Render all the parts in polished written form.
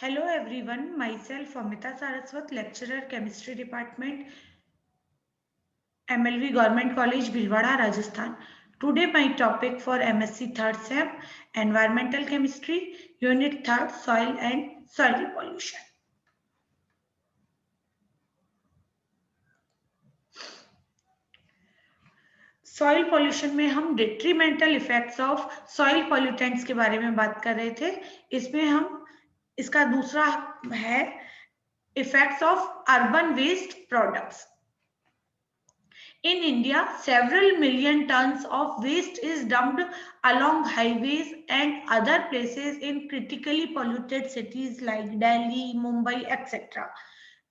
Hello everyone, myself Amita Saraswat, lecturer chemistry department, MLV Government College, Bhilwara, Rajasthan. Today my topic for MSc third sem, environmental chemistry, unit third, soil and soil pollution. Soil pollution में हम detrimental effects of soil pollutants के बारे में बात कर रहे थे। इसमें हम इसका दूसरा है effects of urban waste products. In India, several million tons of waste is dumped along highways and other places in critically polluted cities like Delhi, Mumbai, etc.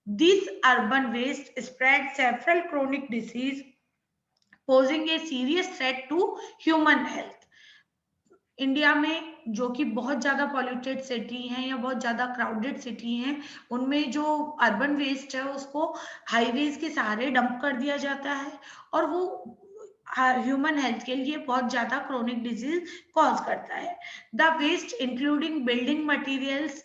This urban waste spreads several chronic diseases, posing a serious threat to human health. India में जो कि बहुत ज्यादा polluted city हैं या बहुत ज्यादा crowded city हैं, उनमें जो अर्बन वेस्ट है उसको हाईवेज के सहारे डंप कर दिया जाता है और वो ह्यूमन हेल्थ के लिए बहुत ज्यादा क्रोनिक डिजीज कॉज करता है। The waste including building materials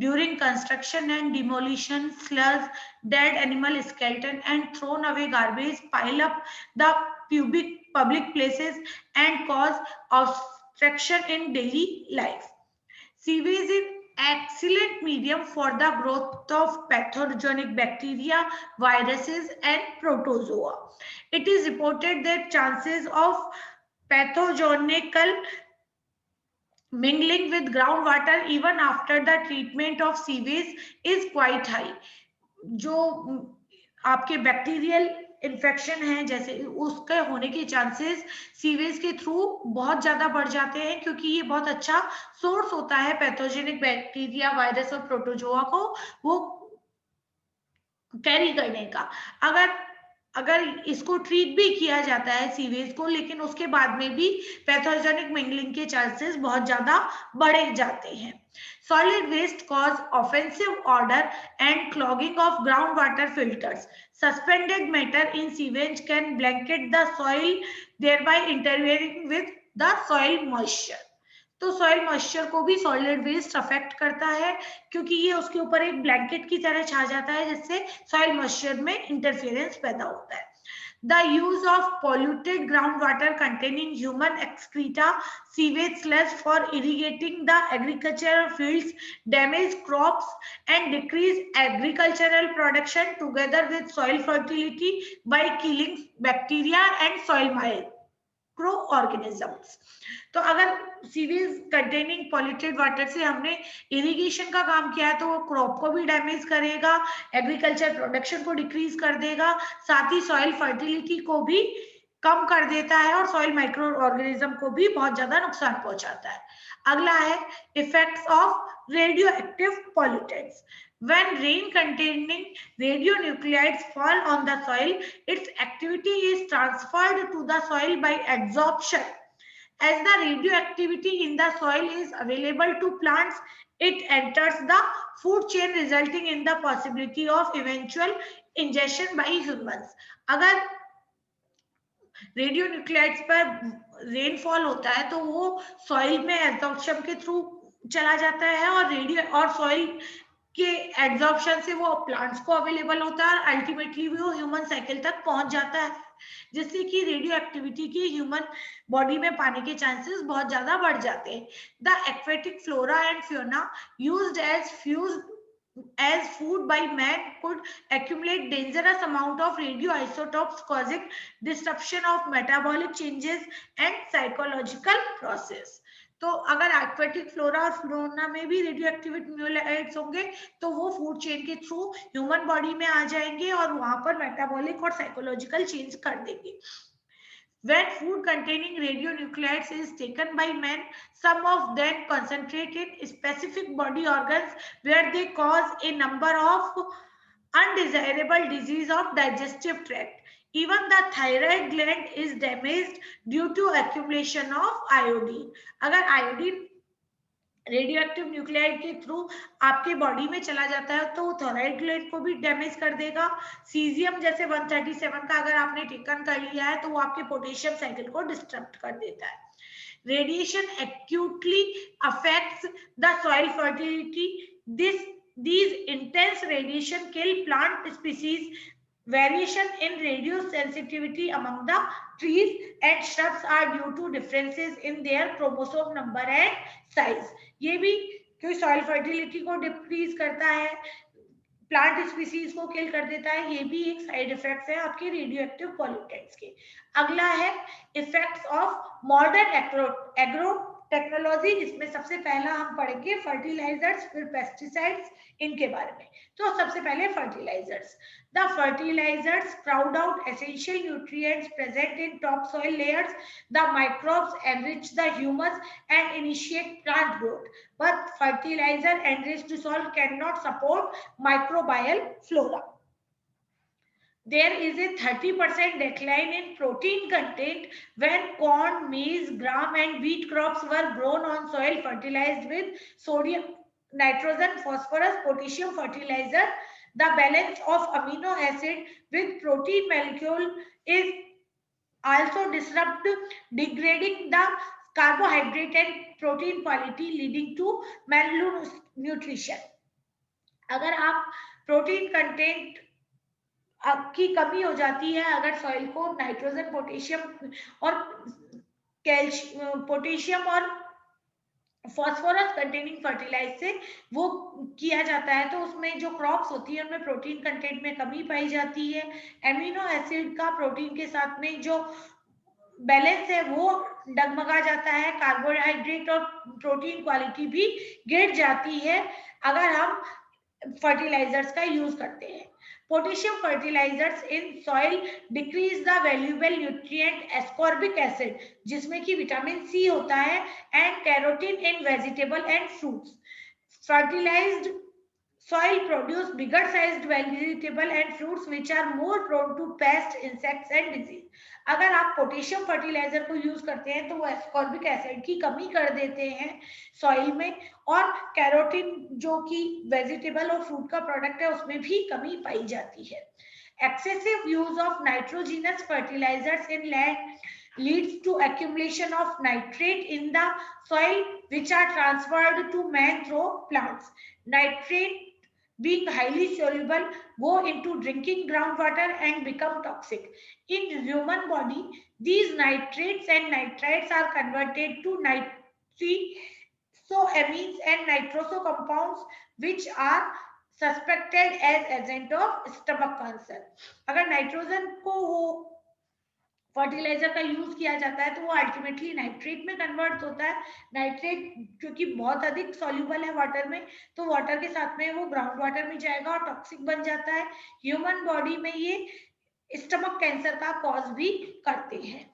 during construction and demolition, sludge, dead animal skeleton and thrown away garbage pile up the public places and cause obstruction in daily life. Sewage is excellent medium for the growth of pathogenic bacteria, viruses and protozoa. It is reported that chances of pathogenical mingling with groundwater even after the treatment of sewage is quite high. जो आपके bacterial infection है जैसे उसके होने के chances sewage के through बहुत ज्यादा बढ़ जाते हैं, क्योंकि ये बहुत अच्छा सोर्स होता है पैथोजेनिक बैक्टीरिया, वायरस और प्रोटोजोआ को वो कैरी करने का। अगर अगर इसको ट्रीट भी किया जाता है सीवेज को, लेकिन उसके बाद में भी पैथोजेनिक मिंगलिंग के चांसेस बहुत ज्यादा बढ़े जाते हैं। Solid waste cause offensive odor and clogging of groundwater filters. Suspended matter in sewage can blanket the soil, thereby interfering with the soil moisture. तो सॉइल मॉइस्चर को भी सॉलिड वेस्ट अफेक्ट करता है, क्योंकि ये उसके ऊपर एक ब्लैंकेट की तरह छा जाता है, जिससे सॉइल मॉइस्चर में इंटरफेरेंस पैदा होता है। The use of polluted groundwater containing human excreta, sewage sludge for irrigating the agricultural fields, damage crops and decrease agricultural production together with soil fertility by killing bacteria and soil microorganisms. तो अगर sewage containing polluted water से हमने irrigation का काम किया है तो वो क्रॉप को भी डैमेज करेगा, एग्रीकल्चर प्रोडक्शन को डिक्रीज कर देगा, साथ ही सॉइल फर्टिलिटी को भी कम कर देता है और सॉइल माइक्रो ऑर्गेनिज्म को भी बहुत ज्यादा नुकसान पहुंचाता है। अगला है effects of radio active pollutants. When rain containing radionuclides fall on the soil, its activity is transferred to the soil by absorption. As the radioactivity in the soil is available to plants, it enters the food chain, resulting in the possibility of eventual ingestion by humans. अगर radio nuclides पर rainfall होता है तो वो soil में absorption के through चला जाता है और रेडियो और सॉइल के एब्जॉर्प्शन से वो प्लांट्स को अवेलेबल होता है और अल्टीमेटली वो ह्यूमन साइकिल तक पहुंच जाता है, जिससे कि रेडियो एक्टिविटी की ह्यूमन बॉडी में पाने के चांसेस बहुत ज्यादा बढ़ जाते हैं। The aquatic flora and Fiona used as food by man could accumulate dangerous amount of radioisotopes, causing disruption of metabolic changes and psychological process. तो अगर एक्वेटिक फ्लोरा और फ्लोना में भी रेडियो एक्टिविटी न्यूक्लाइड्स होंगे तो वो फूड चेन के through human body में आ जाएंगे और वहां पर मेटाबॉलिक और साइकोलॉजिकल चेंज कर देंगे। When food containing radionuclides is taken by man, some of them concentrate in specific body organs where they cause a number of undesirable disease of digestive tract. Even the thyroid gland is damaged due to accumulation of iodine. अगर iodine radio active nuclide के through आपके body में चला जाता है तो thyroid gland को भी डैमेज कर देगा। सीजियम जैसे 137 का अगर आपने टेकन कर लिया है तो वो आपके पोटेशियम साइकिल को डिस्टर्ब कर देता है। Radiation acutely affects the soil fertility these intense radiation kill plant species. Variation in radio sensitivity among the trees and shrubs are due to differences in their chromosome number and size. ये भी क्योंकि soil fertility को decrease करता है, plant species को किल कर देता है, ये भी एक साइड इफेक्ट्स है आपके रेडियो एक्टिव पॉल्यूटेंट्स के। अगला है effects of modern agro technology. इसमें सबसे पहला हम पढ़ेंगे फर्टिलाइजर्स, फिर पेस्टिसाइड्स, इनके बारे में। तो सबसे पहले fertilisers. The fertilisers crowd out essential nutrients present in topsoil layers. The microbes enrich the humus and initiate plant growth. But fertilizer enriched soil cannot support microbial flora. There is a 30% decline in protein content when corn, maize, gram and wheat crops were grown on soil fertilized with sodium, nitrogen, phosphorus, potassium fertilizer. The balance of amino acid with protein molecule is also disrupted, degrading the carbohydrate and protein quality, leading to malnutrition. अगर आप protein content की कमी हो जाती है, अगर soil को nitrogen, potassium और फॉस्फोरस कंटेनिंग फर्टिलाइज से वो किया जाता है, तो उसमें जो क्रॉप्स होती है उनमें प्रोटीन कंटेंट में कमी पाई जाती है। एमिनो एसिड का प्रोटीन के साथ में जो बैलेंस है वो डगमगा जाता है, कार्बोहाइड्रेट और प्रोटीन क्वालिटी भी गिर जाती है अगर हम फर्टिलाइजर्स का यूज करते हैं। Potassium fertilizers in soil decrease the valuable nutrient ascorbic acid, जिसमें कि विटामिन सी होता है, and carotene in vegetable and fruits. Fertilized soil produce bigger sized vegetable and fruits which are more prone to pests, insects and disease. अगर आप potassium fertiliser को use करते हैं तो वो एस्कॉर्बिक एसिड की कमी कर देते हैं सॉइल में, और कैरोटीन जो कि वेजिटेबल और फ्रूट का प्रोडक्ट है उसमें भी कमी पाई जाती है। Excessive use of nitrogenous fertilisers in land leads to accumulation of nitrate in the soil which are transferred to man through plants. Nitrate being highly soluble go into drinking groundwater and become toxic. In human body, these nitrates and nitrites are converted to nitrosamines and nitroso compounds which are suspected as agent of stomach cancer. अगर nitrogen को fertiliser का use किया जाता है तो वो ultimately nitrate में convert होता है। नाइट्रेट क्योंकि बहुत अधिक सॉल्युबल है वाटर में, तो वाटर के साथ में वो ग्राउंड वाटर में जाएगा और टॉक्सिक बन जाता है। ह्यूमन बॉडी में ये स्टमक कैंसर का कॉज भी करते हैं।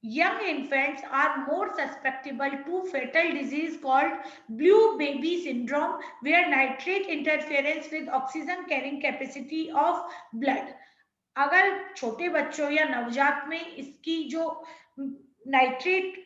Young infants are more susceptible to fatal disease called blue baby syndrome, where nitrate interference with oxygen carrying capacity of blood. अगर छोटे बच्चों या नवजात में इसकी जो नाइट्रेट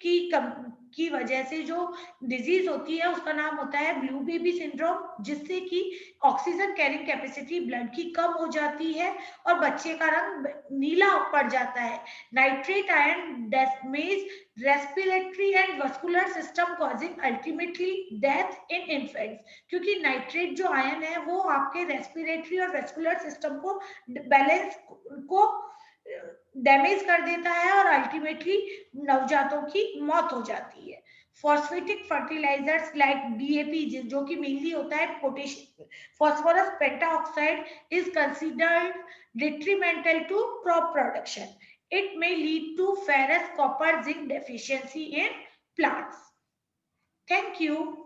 की वजह से जो डिजीज होती है उसका नाम होता है ब्लू बेबी सिंड्रोम, जिससे कि ऑक्सीजन कैरिंग कैपेसिटी ब्लड की कम हो जाती है और बच्चे का रंग नीला पड़ जाता है। Nitrate ion damage respiratory and vascular system causing ultimately death in infants, क्योंकि नाइट्रेट जो आयन है वो आपके रेस्पिरेटरी और वेस्कुलर सिस्टम को बैलेंस को डैमेज कर देता है और अल्टीमेटली नवजातों की मौत हो जाती है। फॉस्फेटिक फर्टिलाइजर्स लाइक डीएपी, जो कि मेनली होता है potassium phosphorus pentaoxide, is considered detrimental to crop production. It may lead to ferrous, copper, zinc deficiency in plants. Thank you.